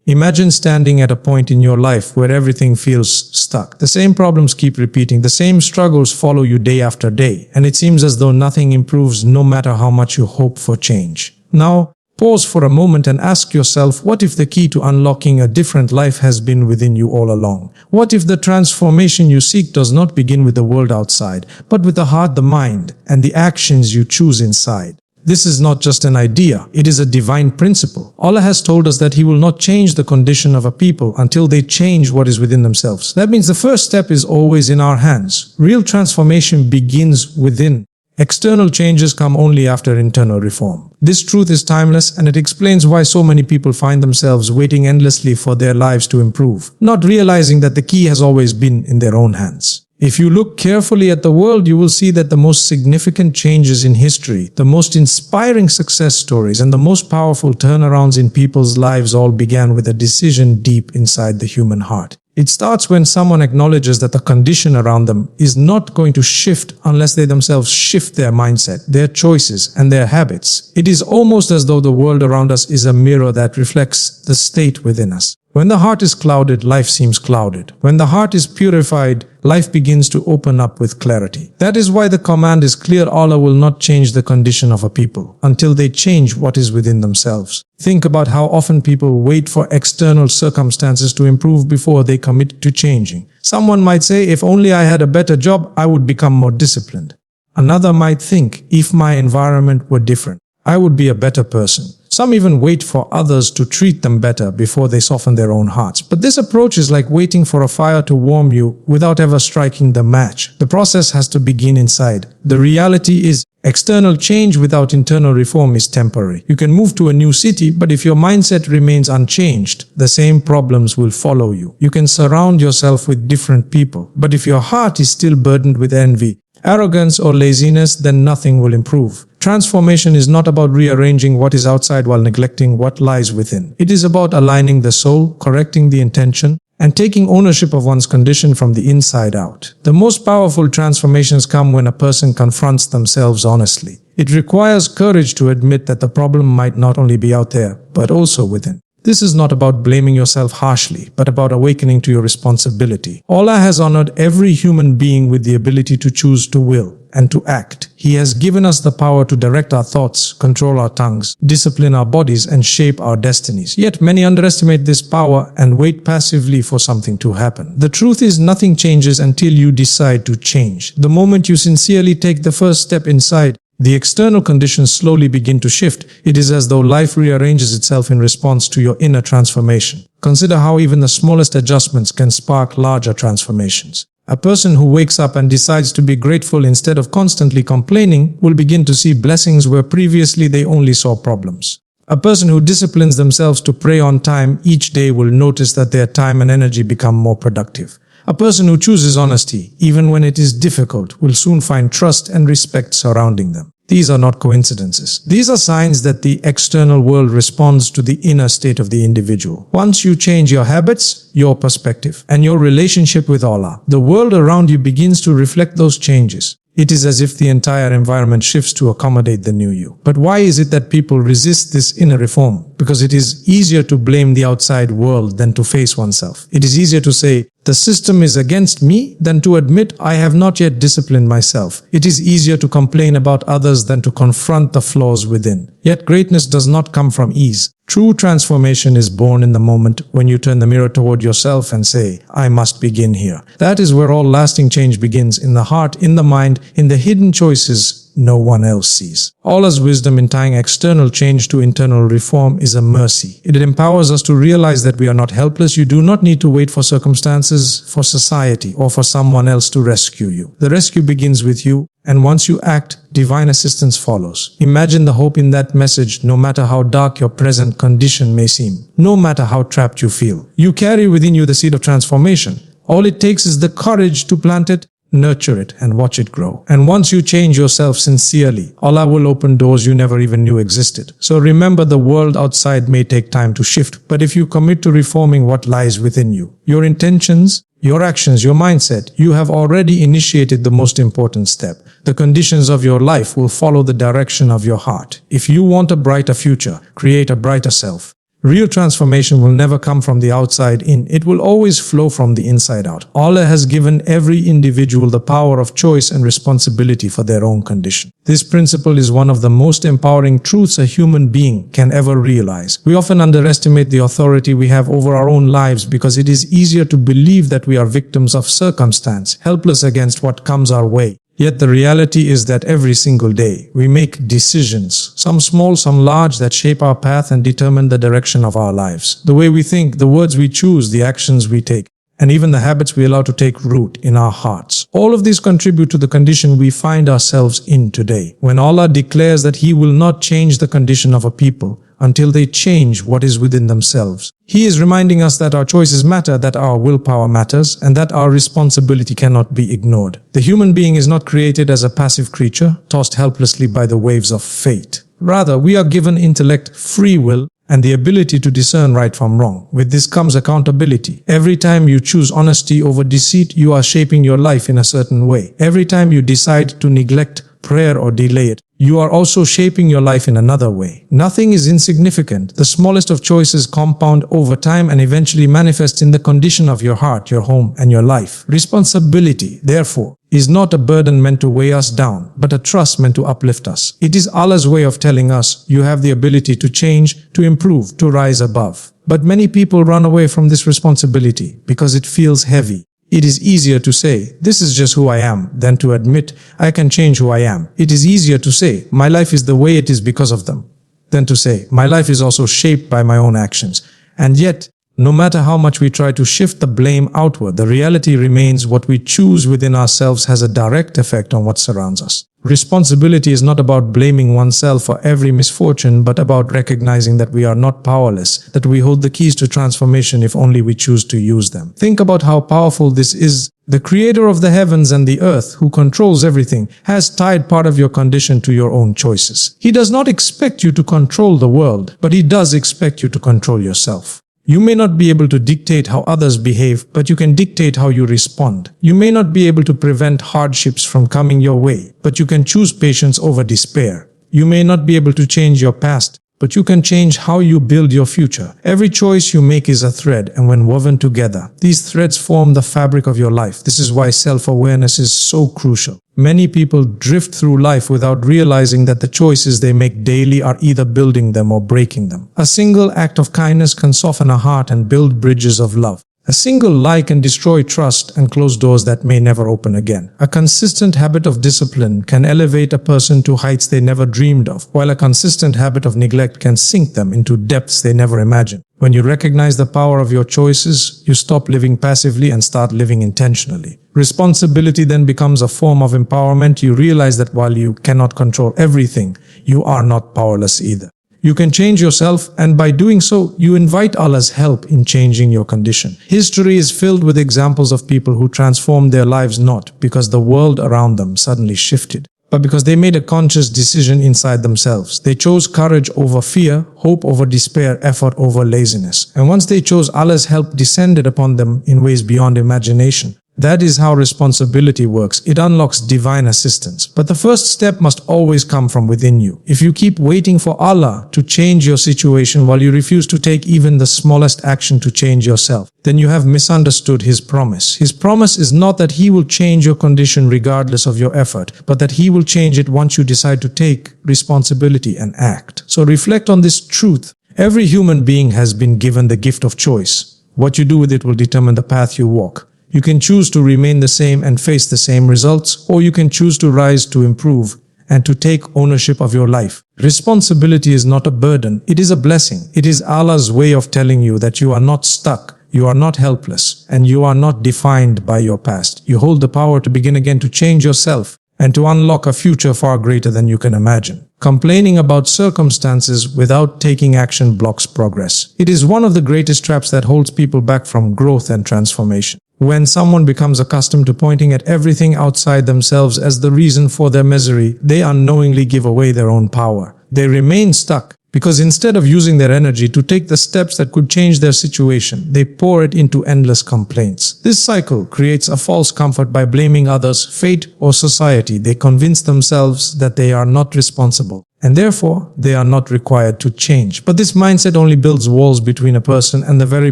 Imagine standing at a point in your life where everything feels stuck. The same problems keep repeating, the same struggles follow you day after day, and it seems as though nothing improves no matter how much you hope for change. Now, pause for a moment and ask yourself, what if the key to unlocking a different life has been within you all along? What if the transformation you seek does not begin with the world outside, but with the heart, the mind, and the actions you choose inside? This is not just an idea, it is a divine principle. Allah has told us that He will not change the condition of a people until they change what is within themselves. That means the first step is always in our hands. Real transformation begins within. External changes come only after internal reform. This truth is timeless, and it explains why so many people find themselves waiting endlessly for their lives to improve, not realizing that the key has always been in their own hands. If you look carefully at the world, you will see that the most significant changes in history, the most inspiring success stories, and the most powerful turnarounds in people's lives all began with a decision deep inside the human heart. It starts when someone acknowledges that the condition around them is not going to shift unless they themselves shift their mindset, their choices, and their habits. It is almost as though the world around us is a mirror that reflects the state within us. When the heart is clouded, life seems clouded. When the heart is purified, life begins to open up with clarity. That is why the command is clear: Allah will not change the condition of a people until they change what is within themselves. Think about how often people wait for external circumstances to improve before they commit to changing. Someone might say, if only I had a better job, I would become more disciplined. Another might think, if my environment were different, I would be a better person. Some even wait for others to treat them better before they soften their own hearts. But this approach is like waiting for a fire to warm you without ever striking the match. The process has to begin inside. The reality is, external change without internal reform is temporary. You can move to a new city, but if your mindset remains unchanged, the same problems will follow you. You can surround yourself with different people, but if your heart is still burdened with envy, arrogance, or laziness, then nothing will improve. Transformation is not about rearranging what is outside while neglecting what lies within. It is about aligning the soul, correcting the intention, and taking ownership of one's condition from the inside out. The most powerful transformations come when a person confronts themselves honestly. It requires courage to admit that the problem might not only be out there, but also within. This is not about blaming yourself harshly, but about awakening to your responsibility. Allah has honored every human being with the ability to choose to will and to act. He has given us the power to direct our thoughts, control our tongues, discipline our bodies, and shape our destinies. Yet many underestimate this power and wait passively for something to happen. The truth is, nothing changes until you decide to change. The moment you sincerely take the first step inside, the external conditions slowly begin to shift. It is as though life rearranges itself in response to your inner transformation. Consider how even the smallest adjustments can spark larger transformations. A person who wakes up and decides to be grateful instead of constantly complaining will begin to see blessings where previously they only saw problems. A person who disciplines themselves to pray on time each day will notice that their time and energy become more productive. A person who chooses honesty, even when it is difficult, will soon find trust and respect surrounding them. These are not coincidences. These are signs that the external world responds to the inner state of the individual. Once you change your habits, your perspective, and your relationship with Allah, the world around you begins to reflect those changes. It is as if the entire environment shifts to accommodate the new you. But why is it that people resist this inner reform? Because it is easier to blame the outside world than to face oneself. It is easier to say, the system is against me, than to admit I have not yet disciplined myself. It is easier to complain about others than to confront the flaws within. Yet greatness does not come from ease. True transformation is born in the moment when you turn the mirror toward yourself and say, I must begin here. That is where all lasting change begins, in the heart, in the mind, in the hidden choices no one else sees. Allah's wisdom in tying external change to internal reform is a mercy. It empowers us to realize that we are not helpless. You do not need to wait for circumstances, for society, or for someone else to rescue you. The rescue begins with you, and once you act, divine assistance follows. Imagine the hope in that message. No matter how dark your present condition may seem, no matter how trapped you feel, you carry within you the seed of transformation. All it takes is the courage to plant it, nurture it, and watch it grow. And once you change yourself sincerely, Allah will open doors you never even knew existed. So remember, the world outside may take time to shift, but if you commit to reforming what lies within you, your intentions, your actions, your mindset, you have already initiated the most important step. The conditions of your life will follow the direction of your heart. If you want a brighter future, create a brighter self. Real transformation will never come from the outside in. It will always flow from the inside out. Allah has given every individual the power of choice and responsibility for their own condition. This principle is one of the most empowering truths a human being can ever realize. We often underestimate the authority we have over our own lives because it is easier to believe that we are victims of circumstance, helpless against what comes our way. Yet the reality is that every single day we make decisions, some small, some large, that shape our path and determine the direction of our lives. The way we think, the words we choose, the actions we take, and even the habits we allow to take root in our hearts. All of these contribute to the condition we find ourselves in today. When Allah declares that He will not change the condition of a people until they change what is within themselves, He is reminding us that our choices matter, that our willpower matters, and that our responsibility cannot be ignored. The human being is not created as a passive creature, tossed helplessly by the waves of fate. Rather, we are given intellect, free will, and the ability to discern right from wrong. With this comes accountability. Every time you choose honesty over deceit, you are shaping your life in a certain way. Every time you decide to neglect prayer or delay it, you are also shaping your life in another way. Nothing is insignificant. The smallest of choices compound over time and eventually manifest in the condition of your heart, your home, and your life. Responsibility, therefore, is not a burden meant to weigh us down, but a trust meant to uplift us. It is Allah's way of telling us, you have the ability to change, to improve, to rise above. But many people run away from this responsibility because it feels heavy. It is easier to say, this is just who I am, than to admit, I can change who I am. It is easier to say, my life is the way it is because of them, than to say, my life is also shaped by my own actions. And yet, no matter how much we try to shift the blame outward, the reality remains what we choose within ourselves has a direct effect on what surrounds us. Responsibility is not about blaming oneself for every misfortune, but about recognizing that we are not powerless, that we hold the keys to transformation if only we choose to use them. Think about how powerful this is. The Creator of the heavens and the earth, who controls everything, has tied part of your condition to your own choices. He does not expect you to control the world, but He does expect you to control yourself. You may not be able to dictate how others behave, but you can dictate how you respond. You may not be able to prevent hardships from coming your way, but you can choose patience over despair. You may not be able to change your past, but you can change how you build your future. Every choice you make is a thread, and when woven together, these threads form the fabric of your life. This is why self-awareness is so crucial. Many people drift through life without realizing that the choices they make daily are either building them or breaking them. A single act of kindness can soften a heart and build bridges of love. A single lie can destroy trust and close doors that may never open again. A consistent habit of discipline can elevate a person to heights they never dreamed of, while a consistent habit of neglect can sink them into depths they never imagined. When you recognize the power of your choices, you stop living passively and start living intentionally. Responsibility then becomes a form of empowerment. You realize that while you cannot control everything, you are not powerless either. You can change yourself, and by doing so, you invite Allah's help in changing your condition. History is filled with examples of people who transformed their lives not because the world around them suddenly shifted, but because they made a conscious decision inside themselves. They chose courage over fear, hope over despair, effort over laziness. And once they chose, Allah's help descended upon them in ways beyond imagination. That is how responsibility works. It unlocks divine assistance. But the first step must always come from within you. If you keep waiting for Allah to change your situation while you refuse to take even the smallest action to change yourself, then you have misunderstood His promise. His promise is not that He will change your condition regardless of your effort, but that He will change it once you decide to take responsibility and act. So reflect on this truth. Every human being has been given the gift of choice. What you do with it will determine the path you walk. You can choose to remain the same and face the same results, or you can choose to rise, to improve, and to take ownership of your life. Responsibility is not a burden, it is a blessing. It is Allah's way of telling you that you are not stuck, you are not helpless, and you are not defined by your past. You hold the power to begin again, to change yourself, and to unlock a future far greater than you can imagine. Complaining about circumstances without taking action blocks progress. It is one of the greatest traps that holds people back from growth and transformation. When someone becomes accustomed to pointing at everything outside themselves as the reason for their misery, they unknowingly give away their own power. They remain stuck, Because instead of using their energy to take the steps that could change their situation, they pour it into endless complaints. This cycle creates a false comfort by blaming others, fate, or society. They convince themselves that they are not responsible, and therefore they are not required to change. But this mindset only builds walls between a person and the very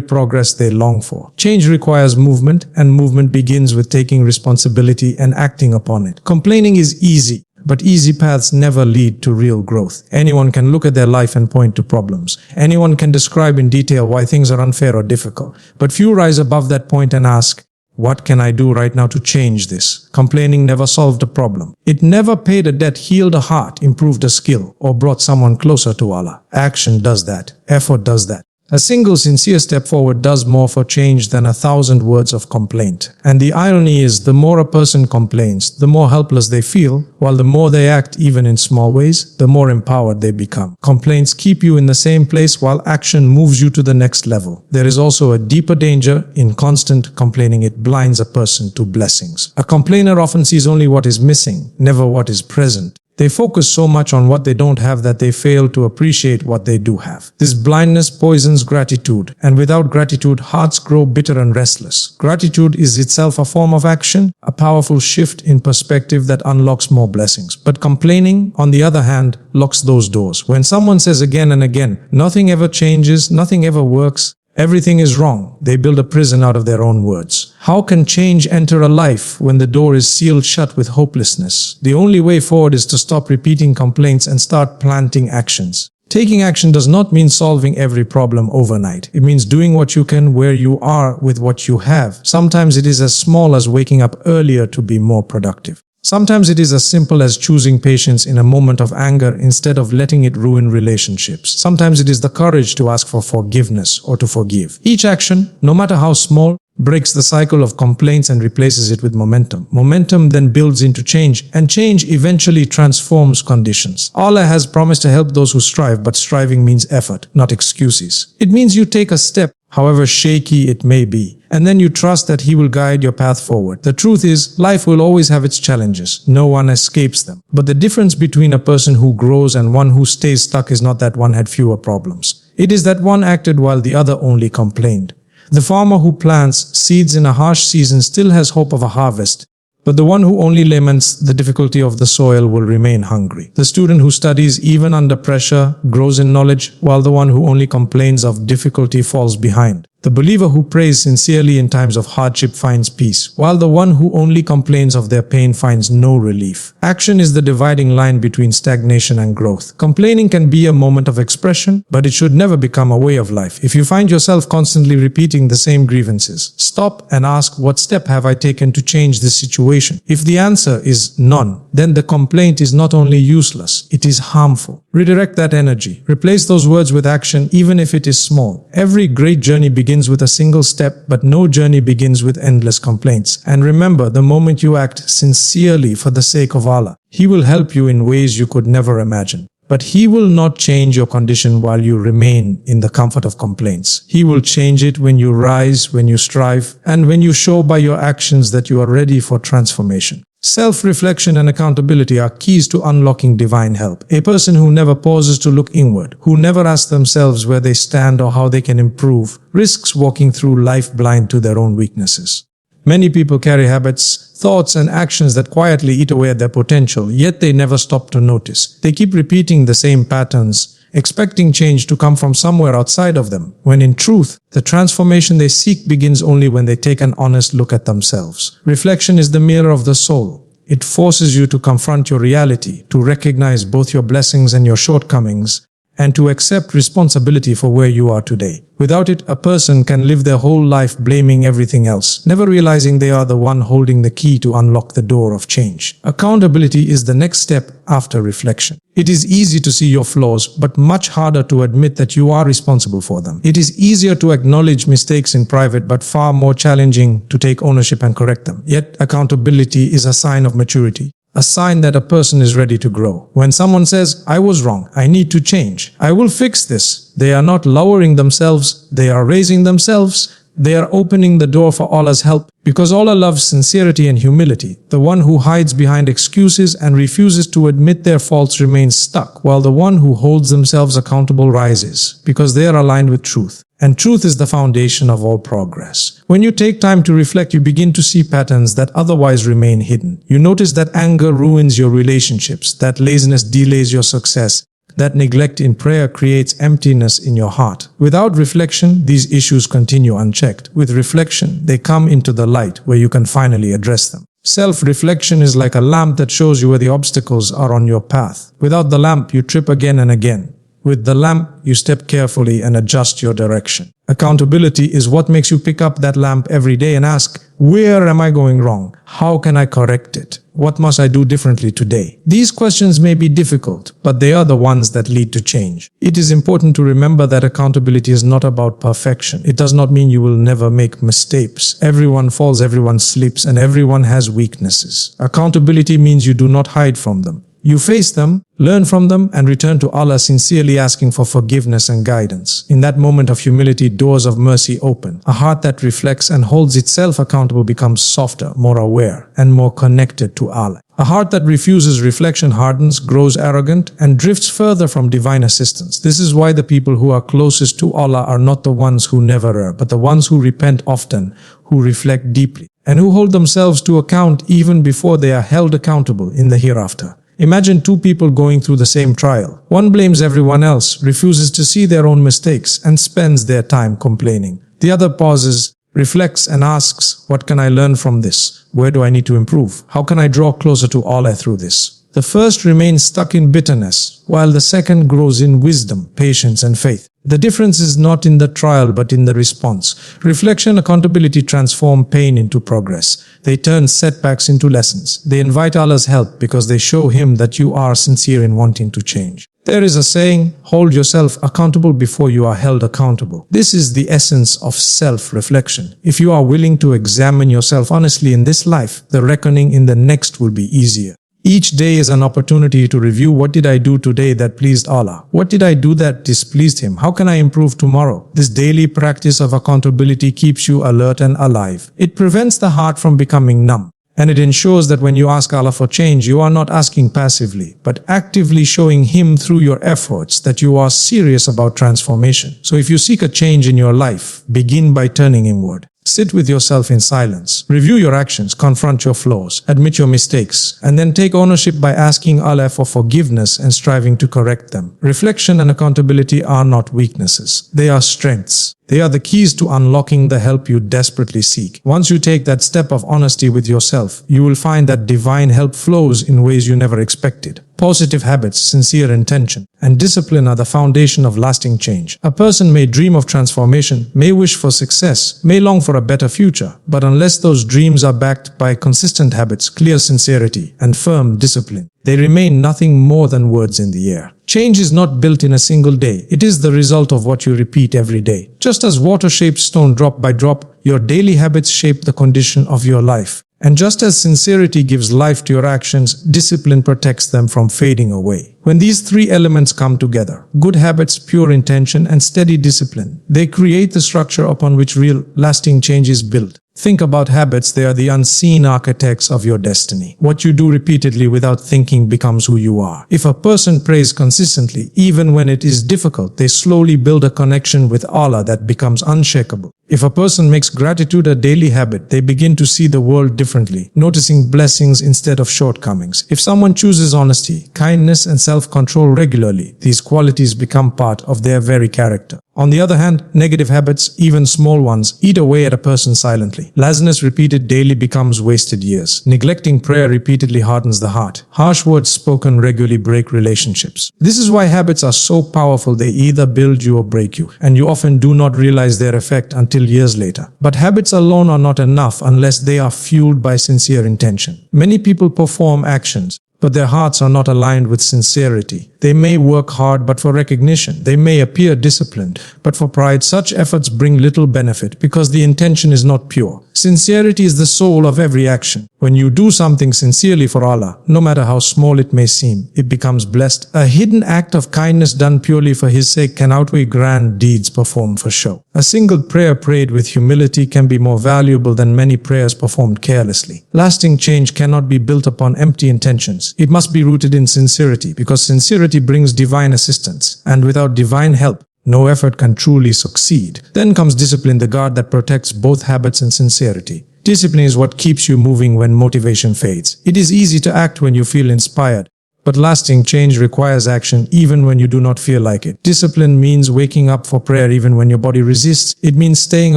progress they long for. Change requires movement, and movement begins with taking responsibility and acting upon it. Complaining is easy, but easy paths never lead to real growth. Anyone can look at their life and point to problems. Anyone can describe in detail why things are unfair or difficult. But few rise above that point and ask, what can I do right now to change this? Complaining never solved a problem. It never paid a debt, healed a heart, improved a skill, or brought someone closer to Allah. Action does that. Effort does that. A single sincere step forward does more for change than 1,000 words of complaint. And the irony is, the more a person complains, the more helpless they feel, while the more they act, even in small ways, the more empowered they become. Complaints keep you in the same place while action moves you to the next level. There is also a deeper danger in constant complaining. It blinds a person to blessings. A complainer often sees only what is missing, never what is present. They focus so much on what they don't have that they fail to appreciate what they do have. This blindness poisons gratitude, and without gratitude, hearts grow bitter and restless. Gratitude is itself a form of action, a powerful shift in perspective that unlocks more blessings. But complaining, on the other hand, locks those doors. When someone says again and again, nothing ever changes, nothing ever works, everything is wrong, they build a prison out of their own words. How can change enter a life when the door is sealed shut with hopelessness? The only way forward is to stop repeating complaints and start planting actions. Taking action does not mean solving every problem overnight. It means doing what you can where you are with what you have. Sometimes it is as small as waking up earlier to be more productive. Sometimes it is as simple as choosing patience in a moment of anger instead of letting it ruin relationships. Sometimes it is the courage to ask for forgiveness or to forgive. Each action, no matter how small, breaks the cycle of complaints and replaces it with momentum. Momentum then builds into change, and change eventually transforms conditions. Allah has promised to help those who strive, but striving means effort, not excuses. It means you take a step, however shaky it may be, and then you trust that He will guide your path forward. The truth is, life will always have its challenges. No one escapes them. But the difference between a person who grows and one who stays stuck is not that one had fewer problems. It is that one acted while the other only complained. The farmer who plants seeds in a harsh season still has hope of a harvest, but the one who only laments the difficulty of the soil will remain hungry. The student who studies even under pressure grows in knowledge, while the one who only complains of difficulty falls behind. The believer who prays sincerely in times of hardship finds peace, while the one who only complains of their pain finds no relief. Action is the dividing line between stagnation and growth. Complaining can be a moment of expression, but it should never become a way of life. If you find yourself constantly repeating the same grievances, stop and ask, what step have I taken to change this situation? If the answer is none, then the complaint is not only useless, it is harmful. Redirect that energy. Replace those words with action, even if it is small. Every great journey begins with a single step, but no journey begins with endless complaints. And remember, the moment you act sincerely for the sake of Allah, He will help you in ways you could never imagine. But He will not change your condition while you remain in the comfort of complaints. He will change it when you rise, when you strive, and when you show by your actions that you are ready for transformation. Self-reflection and accountability are keys to unlocking divine help. A person who never pauses to look inward, who never asks themselves where they stand or how they can improve, risks walking through life blind to their own weaknesses. Many people carry habits, thoughts, and actions that quietly eat away at their potential, yet they never stop to notice. They keep repeating the same patterns, expecting change to come from somewhere outside of them, when in truth, the transformation they seek begins only when they take an honest look at themselves. Reflection is the mirror of the soul. It forces you to confront your reality, to recognize both your blessings and your shortcomings, and to accept responsibility for where you are today. Without it, a person can live their whole life blaming everything else, never realizing they are the one holding the key to unlock the door of change. Accountability is the next step after reflection. It is easy to see your flaws, but much harder to admit that you are responsible for them. It is easier to acknowledge mistakes in private, but far more challenging to take ownership and correct them. Yet, accountability is a sign of maturity. A sign that a person is ready to grow. When someone says, I was wrong, I need to change, I will fix this, they are not lowering themselves, they are raising themselves. They are opening the door for Allah's help, because Allah loves sincerity and humility. The one who hides behind excuses and refuses to admit their faults remains stuck, while the one who holds themselves accountable rises, because they are aligned with truth. And truth is the foundation of all progress. When you take time to reflect, you begin to see patterns that otherwise remain hidden. You notice that anger ruins your relationships, that laziness delays your success, that neglect in prayer creates emptiness in your heart. Without reflection, these issues continue unchecked. With reflection, they come into the light where you can finally address them. Self-reflection is like a lamp that shows you where the obstacles are on your path. Without the lamp, you trip again and again. With the lamp, you step carefully and adjust your direction. Accountability is what makes you pick up that lamp every day and ask, where am I going wrong? How can I correct it? What must I do differently today? These questions may be difficult, but they are the ones that lead to change. It is important to remember that accountability is not about perfection. It does not mean you will never make mistakes. Everyone falls, everyone sleeps, and everyone has weaknesses. Accountability means you do not hide from them. You face them, learn from them, and return to Allah sincerely asking for forgiveness and guidance. In that moment of humility, doors of mercy open. A heart that reflects and holds itself accountable becomes softer, more aware, and more connected to Allah. A heart that refuses reflection hardens, grows arrogant, and drifts further from divine assistance. This is why the people who are closest to Allah are not the ones who never err, but the ones who repent often, who reflect deeply, and who hold themselves to account even before they are held accountable in the hereafter. Imagine two people going through the same trial. One blames everyone else, refuses to see their own mistakes, and spends their time complaining. The other pauses, reflects, and asks, what can I learn from this? Where do I need to improve? How can I draw closer to Allah through this? The first remains stuck in bitterness, while the second grows in wisdom, patience, and faith. The difference is not in the trial but in the response. Reflection, accountability transform pain into progress. They turn setbacks into lessons. They invite Allah's help because they show Him that you are sincere in wanting to change. There is a saying, hold yourself accountable before you are held accountable. This is the essence of self-reflection. If you are willing to examine yourself honestly in this life, the reckoning in the next will be easier. Each day is an opportunity to review, what did I do today that pleased Allah? What did I do that displeased Him? How can I improve tomorrow? This daily practice of accountability keeps you alert and alive. It prevents the heart from becoming numb. And it ensures that when you ask Allah for change, you are not asking passively, but actively showing Him through your efforts that you are serious about transformation. So if you seek a change in your life, begin by turning inward. Sit with yourself in silence. Review your actions, confront your flaws, admit your mistakes, and then take ownership by asking Allah for forgiveness and striving to correct them. Reflection and accountability are not weaknesses. They are strengths. They are the keys to unlocking the help you desperately seek. Once you take that step of honesty with yourself, you will find that divine help flows in ways you never expected. Positive habits, sincere intention, and discipline are the foundation of lasting change. A person may dream of transformation, may wish for success, may long for a better future, but unless those dreams are backed by consistent habits, clear sincerity, and firm discipline, they remain nothing more than words in the air. Change is not built in a single day. It is the result of what you repeat every day. Just as water shapes stone drop by drop, your daily habits shape the condition of your life. And just as sincerity gives life to your actions, discipline protects them from fading away. When these three elements come together, good habits, pure intention, and steady discipline, they create the structure upon which real, lasting change is built. Think about habits. They are the unseen architects of your destiny. What you do repeatedly without thinking becomes who you are. If a person prays consistently, even when it is difficult, they slowly build a connection with Allah that becomes unshakable. If a person makes gratitude a daily habit, they begin to see the world differently, noticing blessings instead of shortcomings. If someone chooses honesty, kindness, and self-control regularly, these qualities become part of their very character. On the other hand, negative habits, even small ones, eat away at a person silently. Laziness repeated daily becomes wasted years. Neglecting prayer repeatedly hardens the heart. Harsh words spoken regularly break relationships. This is why habits are so powerful. They either build you or break you, and you often do not realize their effect until years later. But habits alone are not enough unless they are fueled by sincere intention. Many people perform actions, but their hearts are not aligned with sincerity. They may work hard but for recognition. They may appear disciplined but for pride. Such efforts bring little benefit because the intention is not pure. Sincerity is the soul of every action. When you do something sincerely for Allah, no matter how small it may seem, it becomes blessed. A hidden act of kindness done purely for His sake can outweigh grand deeds performed for show. A single prayer prayed with humility can be more valuable than many prayers performed carelessly. Lasting change cannot be built upon empty intentions. It must be rooted in sincerity, because sincerity brings divine assistance, and without divine help, no effort can truly succeed. Then comes discipline, the guard that protects both habits and sincerity. Discipline is what keeps you moving when motivation fades. It is easy to act when you feel inspired, but lasting change requires action even when you do not feel like it. Discipline means waking up for prayer even when your body resists. It means staying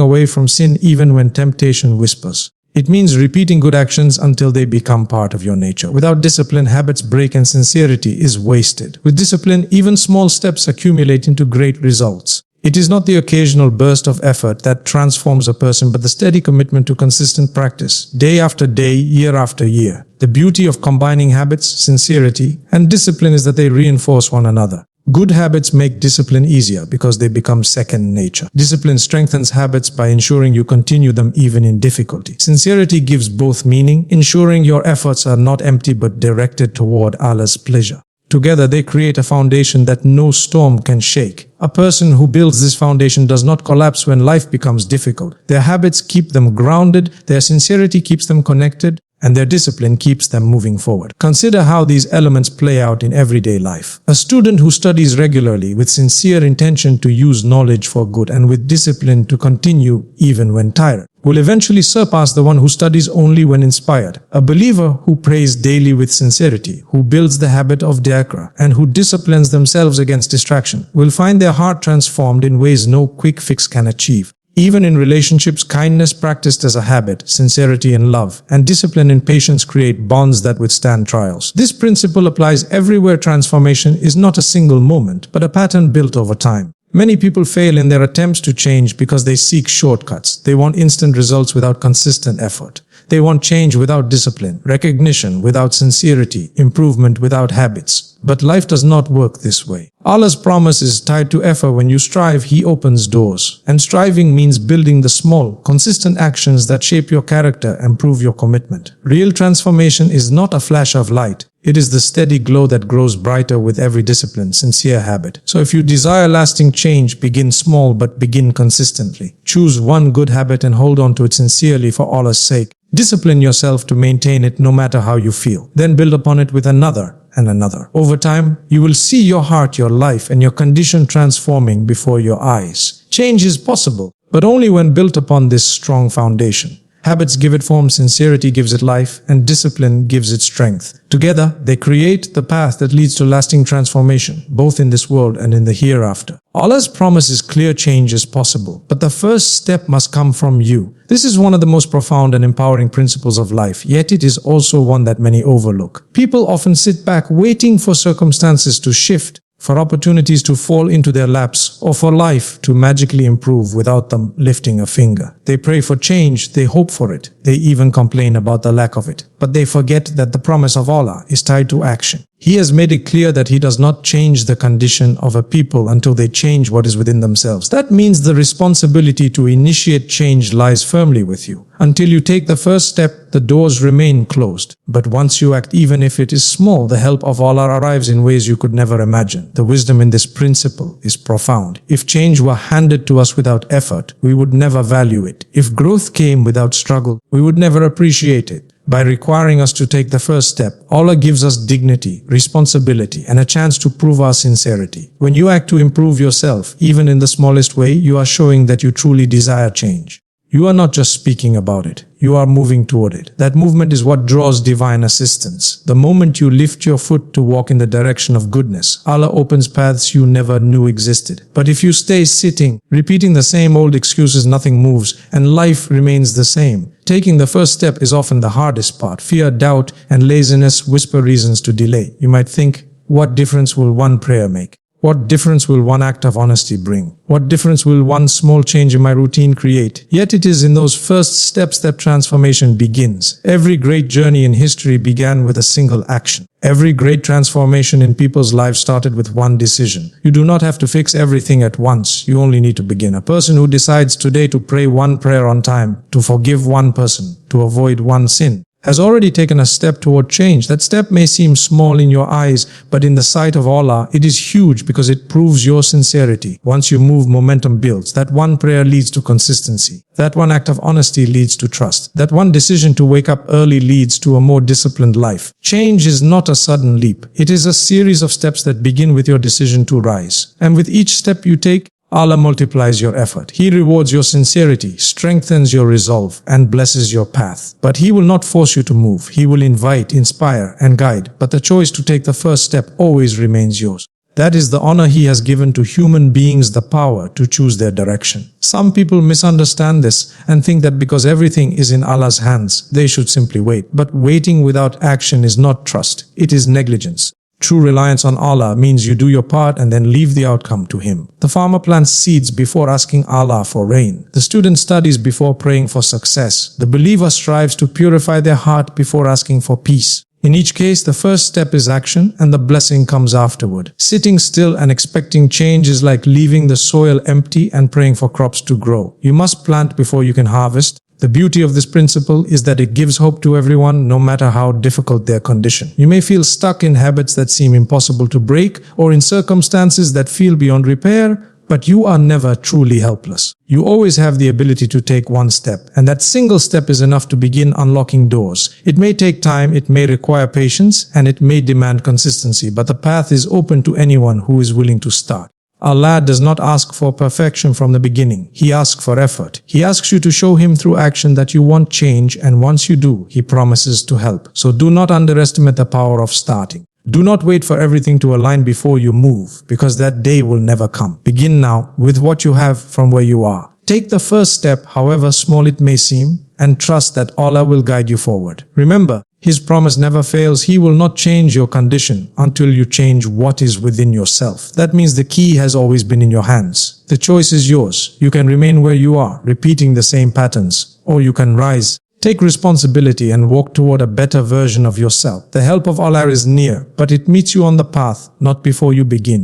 away from sin even when temptation whispers. It means repeating good actions until they become part of your nature. Without discipline, habits break and sincerity is wasted. With discipline, even small steps accumulate into great results. It is not the occasional burst of effort that transforms a person, but the steady commitment to consistent practice, day after day, year after year. The beauty of combining habits, sincerity, and discipline is that they reinforce one another. Good habits make discipline easier because they become second nature. Discipline strengthens habits by ensuring you continue them even in difficulty. Sincerity gives both meaning, ensuring your efforts are not empty but directed toward Allah's pleasure. Together they create a foundation that no storm can shake. A person who builds this foundation does not collapse when life becomes difficult. Their habits keep them grounded, their sincerity keeps them connected, and their discipline keeps them moving forward. Consider how these elements play out in everyday life. A student who studies regularly with sincere intention to use knowledge for good and with discipline to continue even when tired will eventually surpass the one who studies only when inspired. A believer who prays daily with sincerity, who builds the habit of dhikr, and who disciplines themselves against distraction will find their heart transformed in ways no quick fix can achieve. Even in relationships, kindness practiced as a habit, sincerity in love, and discipline in patience create bonds that withstand trials. This principle applies everywhere. Transformation is not a single moment, but a pattern built over time. Many people fail in their attempts to change because they seek shortcuts. They want instant results without consistent effort. They want change without discipline, recognition without sincerity, improvement without habits. But life does not work this way. Allah's promise is tied to effort. When you strive, He opens doors. And striving means building the small, consistent actions that shape your character and prove your commitment. Real transformation is not a flash of light. It is the steady glow that grows brighter with every disciplined, sincere habit. So if you desire lasting change, begin small but begin consistently. Choose one good habit and hold on to it sincerely for Allah's sake. Discipline yourself to maintain it no matter how you feel. Then build upon it with another and another. Over time, you will see your heart, your life, and your condition transforming before your eyes. Change is possible, but only when built upon this strong foundation. Habits give it form, sincerity gives it life, and discipline gives it strength. Together, they create the path that leads to lasting transformation, both in this world and in the hereafter. Allah's promise is clear: change is possible, but the first step must come from you. This is one of the most profound and empowering principles of life, yet it is also one that many overlook. People often sit back waiting for circumstances to shift, for opportunities to fall into their laps, or for life to magically improve without them lifting a finger. They pray for change, they hope for it, they even complain about the lack of it. But they forget that the promise of Allah is tied to action. He has made it clear that He does not change the condition of a people until they change what is within themselves. That means the responsibility to initiate change lies firmly with you. Until you take the first step, the doors remain closed. But once you act, even if it is small, the help of Allah arrives in ways you could never imagine. The wisdom in this principle is profound. If change were handed to us without effort, we would never value it. If growth came without struggle, we would never appreciate it. By requiring us to take the first step, Allah gives us dignity, responsibility, and a chance to prove our sincerity. When you act to improve yourself, even in the smallest way, you are showing that you truly desire change. You are not just speaking about it, you are moving toward it. That movement is what draws divine assistance. The moment you lift your foot to walk in the direction of goodness, Allah opens paths you never knew existed. But if you stay sitting, repeating the same old excuses, nothing moves, and life remains the same. Taking the first step is often the hardest part. Fear, doubt, and laziness whisper reasons to delay. You might think, what difference will one prayer make? What difference will one act of honesty bring? What difference will one small change in my routine create? Yet it is in those first steps that transformation begins. Every great journey in history began with a single action. Every great transformation in people's lives started with one decision. You do not have to fix everything at once. You only need to begin. A person who decides today to pray one prayer on time, to forgive one person, to avoid one sin, has already taken a step toward change. That step may seem small in your eyes, but in the sight of Allah, it is huge because it proves your sincerity. Once you move, momentum builds. That one prayer leads to consistency. That one act of honesty leads to trust. That one decision to wake up early leads to a more disciplined life. Change is not a sudden leap. It is a series of steps that begin with your decision to rise. And with each step you take, Allah multiplies your effort. He rewards your sincerity, strengthens your resolve, and blesses your path. But He will not force you to move. He will invite, inspire, and guide. But the choice to take the first step always remains yours. That is the honor He has given to human beings, the power to choose their direction. Some people misunderstand this and think that because everything is in Allah's hands, they should simply wait. But waiting without action is not trust. It is negligence. True reliance on Allah means you do your part and then leave the outcome to Him. The farmer plants seeds before asking Allah for rain. The student studies before praying for success. The believer strives to purify their heart before asking for peace. In each case, the first step is action and the blessing comes afterward. Sitting still and expecting change is like leaving the soil empty and praying for crops to grow. You must plant before you can harvest. The beauty of this principle is that it gives hope to everyone, no matter how difficult their condition. You may feel stuck in habits that seem impossible to break or in circumstances that feel beyond repair, but you are never truly helpless. You always have the ability to take one step, and that single step is enough to begin unlocking doors. It may take time, it may require patience, and it may demand consistency, but the path is open to anyone who is willing to start. Allah does not ask for perfection from the beginning. He asks for effort. He asks you to show Him through action that you want change, and once you do, He promises to help. So do not underestimate the power of starting. Do not wait for everything to align before you move, because that day will never come. Begin now with what you have from where you are. Take the first step, however small it may seem, and trust that Allah will guide you forward. Remember, His promise never fails. He will not change your condition until you change what is within yourself. That means the key has always been in your hands. The choice is yours. You can remain where you are, repeating the same patterns, or you can rise. Take responsibility and walk toward a better version of yourself. The help of Allah is near, but it meets you on the path, not before you begin.